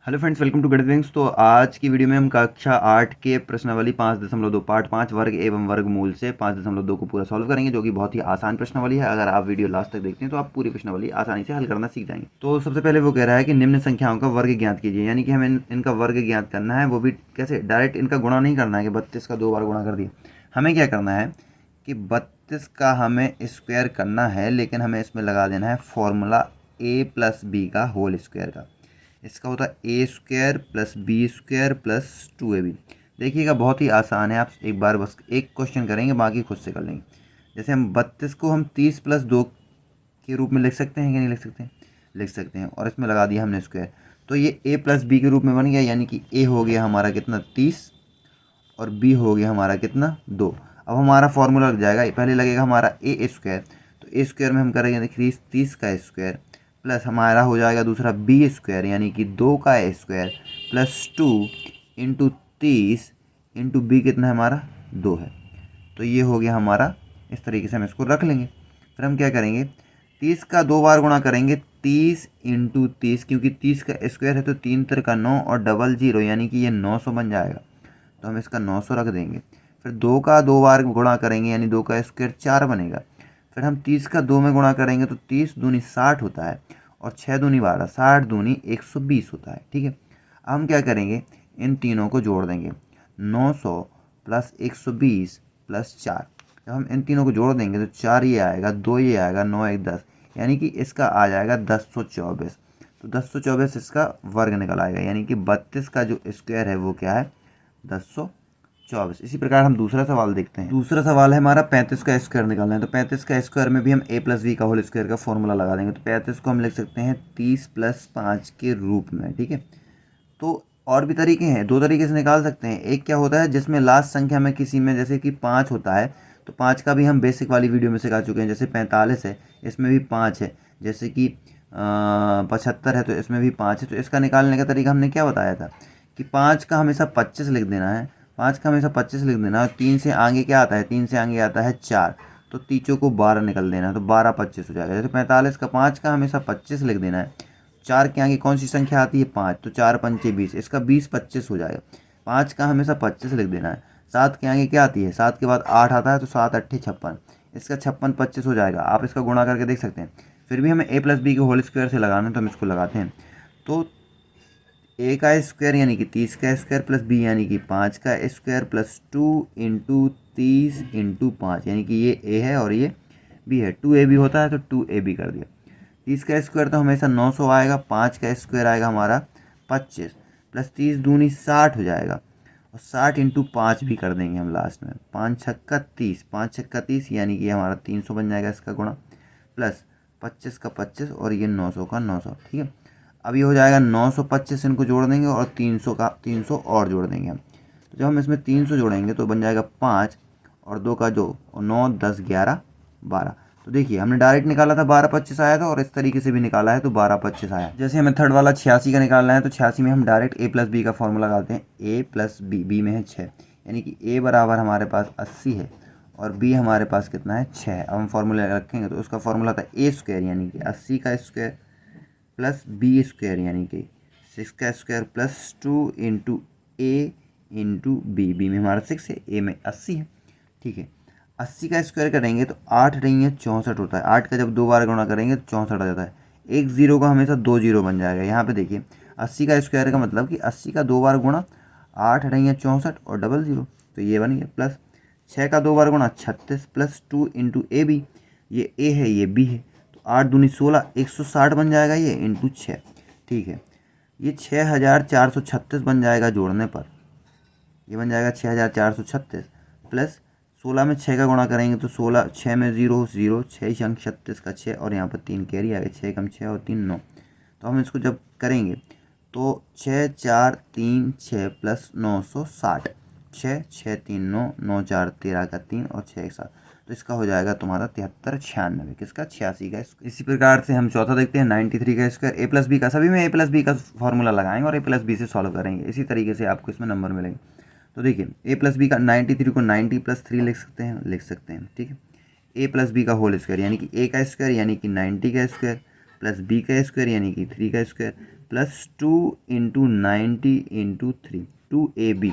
Hello friends, welcome to गणित। तो आज की वीडियो में हम कक्षा 8 के प्रश्नावली 5.2 पार्ट 5 वर्ग एवं वर्गमूल से 5.2 को पूरा सॉल्व करेंगे, जो कि बहुत ही आसान प्रश्नावली है। अगर आप वीडियो लास्ट तक देखते हैं तो आप पूरी प्रश्नावली आसानी से हल करना सीख जाएंगे। तो सबसे पहले वो कह रहा है कि निम्न संख्याओं का वर्ग ज्ञात कीजिए, यानी कि हमें इनका वर्ग ज्ञात करना है। वो भी कैसे? डायरेक्ट इनका गुणा नहीं करना है कि 32 का 2 बार गुणा कर दिया। हमें क्या करना है कि 32 का हमें स्क्वायर करना है, लेकिन हमें इसमें लगा देना है फॉर्मूला a+b का होल स्क्वायर का। इसका होता है A square plus B square plus 2ab। देखिएगा, बहुत ही आसान है। आप एक बार बस एक क्वेश्चन करेंगे, बाकी खुद से कर लेंगे। जैसे हम 32 को हम 30+2 के रूप में लिख सकते हैं कि नहीं लिख सकते हैं? लिख सकते हैं। और इसमें लगा दिया हमने स्क्वायर, तो ये a+b के रूप में बन गया, यानी कि a हो गया हमारा कितना 30 और b हो गया हमारा कितना 2। अब हमारा फॉर्मूला लग जाएगा, पहले लगेगा हमारा ए स्क्वायर, तो ए स्क्वायर में हम करेंगे 30 का स्क्वायर प्लस हमारा हो जाएगा दूसरा बी स्क्वायर, यानी कि 2 का square plus 2 into 30 into B कितना है हमारा 2 है। तो ये हो गया हमारा। इस तरीके से हम इसको रख लेंगे। फिर हम क्या करेंगे, 30 का 2 बार गुणा करेंगे, 30 इंटू 30, क्योंकि 30 का स्क्वायर है तो 3 3 का 9 और डबल जीरो, यानी कि ये 900 बन जाएगा। तो हम इसका 900 रख देंगे। फिर 2 का 2 बार गुणा करेंगे, यानी 2 का स्क्वायर 4 बनेगा। फिर हम 30 का 2 में गुणा करेंगे तो 30 दूनी 60 होता है और 6 दूनी 12, 60 दूनी 120 होता है। ठीक है, अब हम क्या करेंगे, इन तीनों को जोड़ देंगे, 900 प्लस 120 प्लस 4। जब हम इन तीनों को जोड़ देंगे तो 4 ये आएगा, 2 ये आएगा, 9 1 10, यानी कि इसका आ जाएगा 1024। तो 1024 इसका वर्ग निकल आएगा, यानी कि 32 का जो स्क्वायर है वो क्या है, 1024। इसी प्रकार हम दूसरा सवाल देखते हैं। दूसरा सवाल है हमारा 35 का स्क्वायर निकालना है। तो 35 का स्क्वायर में भी हम a+b का होल स्क्वायर का फॉर्मूला लगा देंगे। तो 35 को हम लिख सकते हैं 30 + 5 के रूप में। ठीक है, तो और भी तरीके हैं, दो तरीके से निकाल सकते हैं। एक क्या होता है, जिसमें लास्ट संख्या में किसी में जैसे कि 5 होता है, तो 5 का भी हम बेसिक वाली वीडियो में सिखा चुके हैं। जैसे 45 है, इसमें भी 5 है। जैसे कि 75 है, तो इसमें भी 5 है। तो इसका निकालने का तरीका हमने क्या बताया था कि 5 का हमेशा 25 लिख देना है। 5 का हमेशा 25 लिख देना है। और 3 से आगे क्या आता है, 3 से आगे आता है 4, तो तीचों को 12 निकल देना है, तो 12 25 हो जाएगा। जैसे 45 का 5 का हमेशा 25 लिख देना है। 4 के आगे कौन सी संख्या आती है, 5, तो 4 पंचे 20, इसका 20 25 हो जाएगा। 5 का हमेशा 25 लिख देना है। 7 के आगे क्या आती है, 7 के बाद 8 आता है, तो 7 8 56, इसका 56 25 हो जाएगा। आप इसका गुणा करके देख सकते हैं। फिर भी हमें a+b के होल स्क्वायर से लगाना है, तो हम इसको लगाते हैं। तो a का स्क्वायर यानी कि 30 का स्क्वायर प्लस b यानी कि 5 का स्क्वायर प्लस 2 इंटू 30 इंटू 5, यानी कि ये a है और ये b है। 2ab होता है तो 2ab कर दिया। 30 का स्क्वायर तो हमेशा 900 आएगा। 5 का स्क्वायर आएगा हमारा 25 प्लस 30 दूनी 60 हो जाएगा, और 60 इंटू 5 भी कर देंगे हम लास्ट में। 5 छक्का 30, 5 छक्का 30, यानी कि हमारा 300 बन जाएगा इसका गुणा, प्लस 25 का 25 और ये 900 का 900। ठीक है, अब ये हो जाएगा 925, इनको जोड़ देंगे और 300 का 300 और जोड़ देंगे हम। तो जब हम इसमें 300 जोड़ेंगे तो बन जाएगा 5 और 2 का 2 और 9 10 11 12। तो देखिए, हमने डायरेक्ट निकाला था 12 25 आया था, और इस तरीके से भी निकाला है तो 12 25 आया। जैसे हमें थर्ड वाला 86 का निकालना है, तो 86 में हम डायरेक्ट a+b का फॉर्मूला लगाते हैं। a+b, b में है 6, यानी कि a बराबर हमारे पास 80 है और b हमारे पास कितना है 6 है। अब हम फॉर्मूला रखेंगे तो उसका फॉर्मूला था a स्क्वायर, यानी कि 80 का स्क्वायर प्लस बी स्क्वायर, यानी कि 6 का स्क्वायर प्लस 2 इंटू ए इंटू बी। बी में हमारा 6 है, ए में 80 है। ठीक है, 80 का स्क्वायर करेंगे तो 8 रही है 64 होता है। 8 का जब 2 बार गुणा करेंगे तो 64 आ जाता है। एक जीरो का हमेशा 2 जीरो बन जाएगा। यहाँ पे देखिए, 80 का स्क्वायर का मतलब कि 80 का 2 बार गुणा, 8 रही है 64 और डबल जीरो, तो ये बन गया। प्लस 6 का 2 बार गुणा 36 प्लस 2 इंटू ए बी, ये ए है ये बी है, तो 8 दूनी 16, 160 बन जाएगा ये इंटू 6। ठीक है, ये 6436 बन जाएगा जोड़ने पर। ये बन जाएगा 6436 प्लस 16 में 6 का गुणा करेंगे तो 16, 6 में 0 0, 6 अंक 36 का 6, और यहाँ पर 3 कैरी आ गया, 6 कम 6 और 3 9। तो हम इसको जब करेंगे तो 6 4 3 6 प्लस 960, 6 6 3 9, 9 4 13 का 3 और 6 एक 7, तो इसका हो जाएगा तुम्हारा 73 96, किसका 86 का। इसी प्रकार से हम चौथा देखते हैं 93 का स्क्वायर a+b का। सभी में a+b का फॉर्मूला लगाएंगे और a+b से सॉल्व करेंगे। इसी तरीके से आपको इसमें नंबर मिलेंगे। तो देखिए, a+b का 93 को 90 + 3 लिख सकते हैं। ठीक है, a+b का होल स्क्वायर यानी कि a का स्क्वायर यानी कि 90 का स्क्वायर प्लस b का स्क्वायर यानी कि 3 का स्क्वायर +2 × 90 × 3 2ab।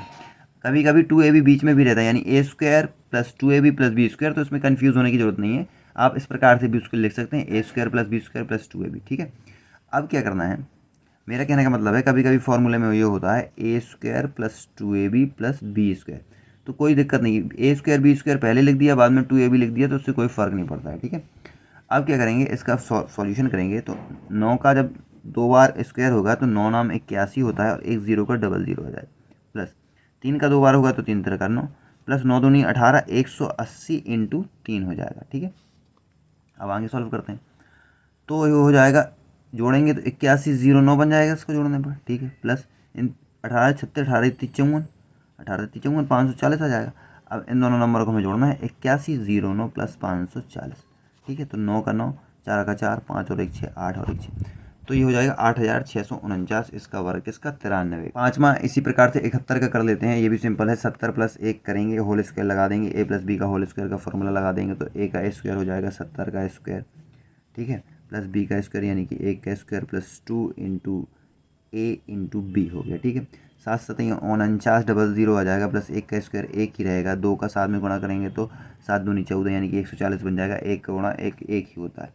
कभी कभी 2ab बीच में भी रहता है, यानी a² + 2ab + b²। तो इसमें कन्फ्यूज़ होने की ज़रूरत नहीं है, आप इस प्रकार से भी उसको लिख सकते हैं, a² + b² + 2ab। ठीक है, अब क्या करना है, मेरा कहने का मतलब है कभी कभी फॉर्मूले में ये होता है a² + 2ab + b²। तो कोई दिक्कत नहीं, a² b² पहले लिख दिया, बाद में 2ab लिख दिया, तो उससे कोई फ़र्क नहीं पड़ता है। ठीक है, अब क्या करेंगे, इसका सॉल्यूशन करेंगे। तो 9 का जब 2 बार स्क्वायर होगा तो 9 नाम 81 होता है, और एक जीरो का डबल जीरो हो जाएगा, प्लस 3 का 2 बार होगा तो 3 3 9 प्लस 9 दूनी 18 180 × 3 हो जाएगा। ठीक है, अब आगे सॉल्व करते हैं। तो ये हो जाएगा, जोड़ेंगे तो 81 09 बन जाएगा इसको जोड़ने पर। ठीक है, प्लस इन 18 छत्तीस 18 54 18 54 540 आ जाएगा। अब इन दोनों नंबर को हमें जोड़ना है, 81 09 + 540। ठीक है, तो 9 का 9, 4 का 4, 5 और 1 6, 8 और 1 6, तो ये हो जाएगा 8649। इसका वर्ग इसका 93। पाँचवा इसी प्रकार से 71 का कर लेते हैं, ये भी सिंपल है। 70 + 1 करेंगे, होल स्क्वायर लगा देंगे, a + b का होल स्क्वायर का फॉर्मूला लगा देंगे, तो a का स्क्वायर हो जाएगा 70 का स्क्वायर। ठीक है, प्लस b का स्क्वायर यानी कि 1 का स्क्वायर प्लस 2 × a × b हो गया। ठीक है, 7 7 49 00 आ जाएगा, प्लस 1 का स्क्वायर 1 ही रहेगा, 2 का 7 में गुणा करेंगे तो 7 दूनी 14 यानी कि 140 बन जाएगा। 1 का गुणा 1 1 ही होता है।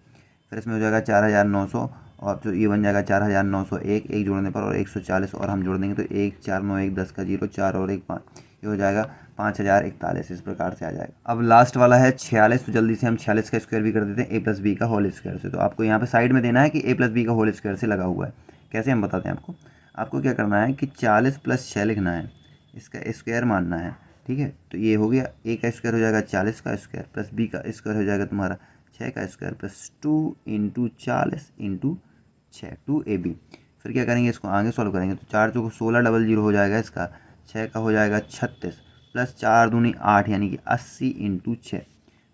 फिर इसमें हो जाएगा 4900, और तो ये बन जाएगा 4901 एक जोड़ने पर, और 140 और हम जोड़ देंगे तो 1 4 9 1 10 का 0 4 और 1 5, ये हो जाएगा 5041। इस प्रकार से आ जाएगा। अब लास्ट वाला है 46, तो जल्दी से हम 46 का स्क्वायर भी कर देते हैं a + b का होल स्क्वायर से। तो आपको यहाँ पे साइड में देना है कि a + b का होल स्क्वायर से लगा हुआ है। कैसे हम बताते हैं आपको क्या करना है कि 40 + 6 लिखना है, इसका स्क्वायर मानना है। ठीक है, तो ये हो गया, a का स्क्वायर हो जाएगा 40 का स्क्वायर, प्लस b का स्क्वायर हो जाएगा तुम्हारा 6 का स्क्वायर, प्लस 2 × 40 × 6 2ab। फिर क्या करेंगे, इसको आगे सॉल्व करेंगे तो 4 चौको 16 00 हो जाएगा इसका, 6 का हो जाएगा 36, प्लस 4 दूनी 8 यानी कि 80 × 6।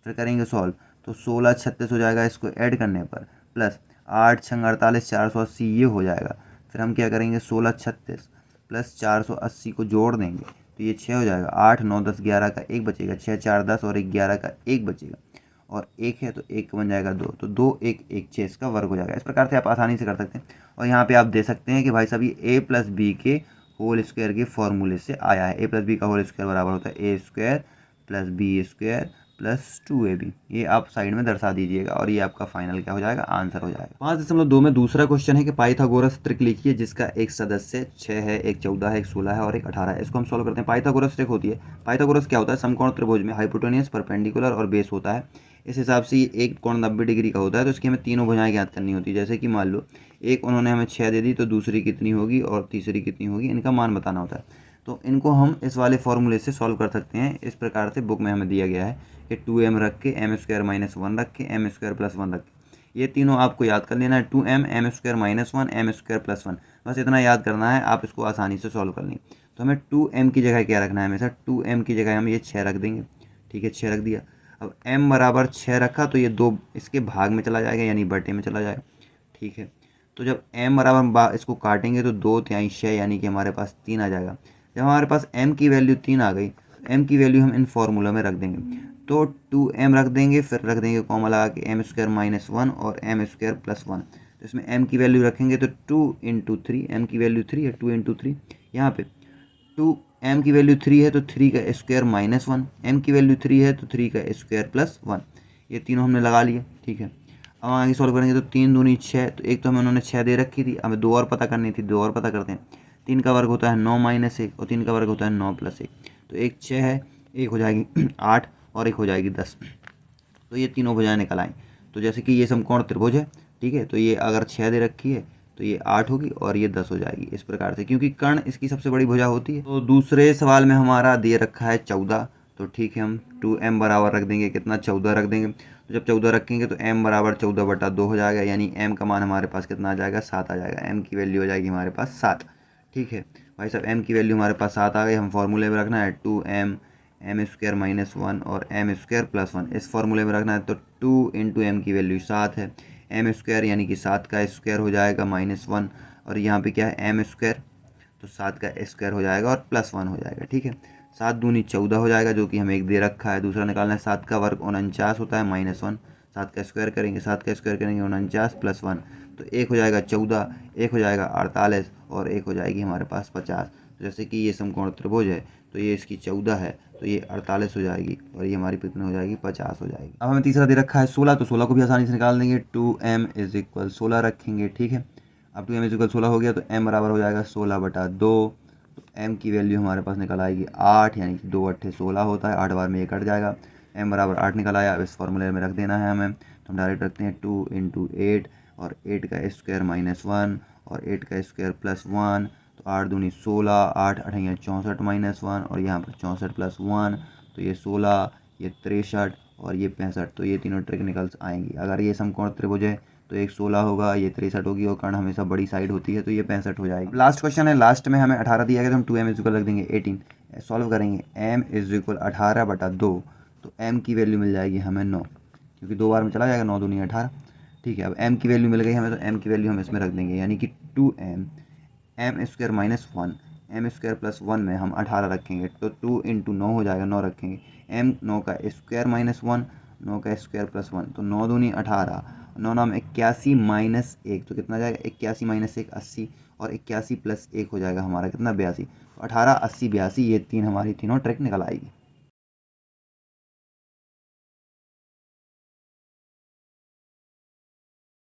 फिर करेंगे सॉल्व तो 16 36 हो जाएगा इसको ऐड करने पर, प्लस 8 6 48 480 ये हो जाएगा। फिर हम क्या करेंगे, 16 36 प्लस 480 को जोड़ देंगे तो ये 6 हो जाएगा। 8 9 10 11 का 1 बचेगा, 6 4 10 और 1 11 का 1 बचेगा, और 1 है तो 1 बन जाएगा 2, तो 2 1 1 6 इसका वर्ग हो जाएगा। इस प्रकार से आप आसानी से कर सकते हैं। और यहाँ पे आप दे सकते हैं कि भाई साहब ये a + b के होल स्क्वायर के फॉर्मूले से आया है। a + b का होल स्क्वायर बराबर होता है a² + b² + 2ab। ये आप साइड में दर्शा दीजिएगा, और ये आपका फाइनल क्या हो जाएगा, आंसर हो जाएगा। 5.2 में दूसरा क्वेश्चन है कि पाइथागोरस त्रिक लिखिए जिसका एक सदस्य 6 है, एक 14 है, एक 16 है और एक 18 है। इसको हम सॉल्व करते हैं। पाइथागोरस त्रिक होती है, पाइथागोरस क्या होता है, समकोण त्रिभुज में हाइपोटेनियस, परपेंडिकुलर और बेस होता है। इस हिसाब से ये एक कोण 90 डिग्री का होता है, तो इसकी हमें तीनों भुजाएं ज्ञात करनी होती है। जैसे कि मान लो एक उन्होंने हमें 6 दे दी, तो दूसरी कितनी होगी और तीसरी कितनी होगी, इनका मान बताना होता है। तो इनको हम इस वाले फॉर्मूले से सॉल्व कर सकते हैं। इस प्रकार से बुक में हमें दिया गया है कि 2m रख के m² - 1 रख के m² + 1 रख के, ये तीनों आपको याद कर लेना है। 2m m² - 1 m² + 1, बस इतना याद करना है, आप इसको आसानी से सॉल्व कर लेंगे। तो हमें 2m की जगह क्या रखना है, हमेशा 2m की जगह हम ये 6 रख देंगे। ठीक है, 6 रख दिया। अब m बराबर 6 रखा तो ये 2 इसके भाग में चला जाएगा, यानी बटे में चला जाएगा। ठीक है, तो जब m बराबर इसको काटेंगे तो 2 6 यानी कि हमारे पास 3 आ जाएगा। जब हमारे पास m की वैल्यू 3 आ गई, m की वैल्यू हम इन फॉर्मूला में रख देंगे। तो 2m रख देंगे, फिर रख देंगे कॉमा लगा के m² - 1 और m² + 1। तो इसमें m की वैल्यू रखेंगे तो 2 × 3, m की वैल्यू 3 है, 2 × 3। यहाँ पे 2 m की वैल्यू 3 है तो 3 का स्क्वायर - 1, m की वैल्यू 3 है तो 3 का स्क्वायर + 1, ये तीनों हमने लगा लिए। ठीक है, अब आगे सॉल्व करेंगे तो 3 दूनी 6, तो एक तो हमें उन्होंने 6 दे रखी थी, हमें 2 और पता करनी थी, 2 और पता करते हैं। 3 का वर्ग होता है 9 - 1 और 3 का वर्ग होता है 9 + 1, तो एक 6 है, एक हो जाएगी 8 और एक हो जाएगी 10। तो ये तीनों भुजाएं निकल आएँ। तो जैसे कि ये समकोण त्रिभुज है, ठीक है, तो ये अगर 6 दे रखी है तो ये 8 होगी और ये 10 हो जाएगी, इस प्रकार से, क्योंकि कर्ण इसकी सबसे बड़ी भुजा होती है। तो दूसरे सवाल में हमारा दे रखा है 14, तो ठीक है, हम 2m बराबर रख देंगे, कितना 14 रख देंगे। तो जब 14 रखेंगे तो m बराबर 14/2 हो जाएगा, यानी m का मान हमारे पास कितना आ जाएगा, 7 आ जाएगा। m की वैल्यू हो जाएगी हमारे पास 7। ठीक है भाई साहब, m की वैल्यू हमारे पास 7 आ गई। हम फॉर्मूले में रखना है 2m m² - 1 और m² + 1, इस फॉर्मूले में रखना है। तो 2 × m की वैल्यू 7 है, m² यानी कि 7 का स्क्वायर हो जाएगा -1, और यहाँ पे क्या है m², तो 7 का स्क्वायर हो जाएगा और +1 हो जाएगा। ठीक है, 7 दूनी 14 हो जाएगा, जो कि हमें एक दे रखा है। दूसरा निकालना है, 7 का वर्ग 49 होता है -1, 7 का स्क्वायर करेंगे, 7 का स्क्वायर करेंगे 49 + 1, तो एक हो जाएगा 14, एक हो जाएगा 48 और एक हो जाएगी हमारे पास 50। तो जैसे कि ये समकोण त्रिभुज है तो ये इसकी 14 है तो ये 48 हो जाएगी और ये हमारी कितनी हो जाएगी 50 हो जाएगी। अब हमें तीसरा दे रखा है 16, तो 16 को भी आसानी से निकाल देंगे। 2m इज इक्वल 16 रखेंगे, ठीक है। अब 2m इज इक्वल 16 हो गया तो m बराबर हो जाएगा 16/2। तो m की वैल्यू हमारे पास निकल आएगी 8, यानी कि 2 8 16 होता है, 8 बार में ये कट जाएगा। m बराबर 8 निकल आया। अब इस फॉर्मूले में रख देना है हमें, तो हम डायरेक्ट रखते हैं 2 × 8 और 8 का स्क्वायर -1 और 8 का स्क्वायर +1, तो 8 दूनी 16, 8 8 64 -1 और यहाँ पर 64 +1, तो ये 16, ये 63 और ये 65, तो ये तीनों ट्रिक निकल आएंगी। अगर ये समकोण त्रिभुज है तो एक 16 होगा, ये 63 होगी और कर्ण हमेशा बड़ी साइड होती है तो ये 65 हो जाएगी। लास्ट क्वेश्चन है, लास्ट में हमें 18 दिया गया तो हम 2m इज इक्वल रख देंगे 18। सॉल्व करेंगे m इज इक्वल 18/2, तो m की वैल्यू मिल जाएगी हमें 9, क्योंकि 2 बार में चला जाएगा, 9 दूनी 18, ठीक है। अब m की वैल्यू मिल गई हमें, तो m की वैल्यू हम इसमें रख देंगे, यानी कि 2m m square -1 m square +1 में हम 18 रखेंगे तो 2 × 9 हो जाएगा, 9 रखेंगे। m 9 का स्क्वायर -1, 9 का स्क्वायर +1, तो 9 दूनी 18, 9 नाम 81 -1, तो कितना जाएगा 81 - 1 80 और 81 + 1 हो जाएगा हमारा कितना 82। तो 18 80 82 ये तीन हमारी तीनों ट्रिक निकल आएगी।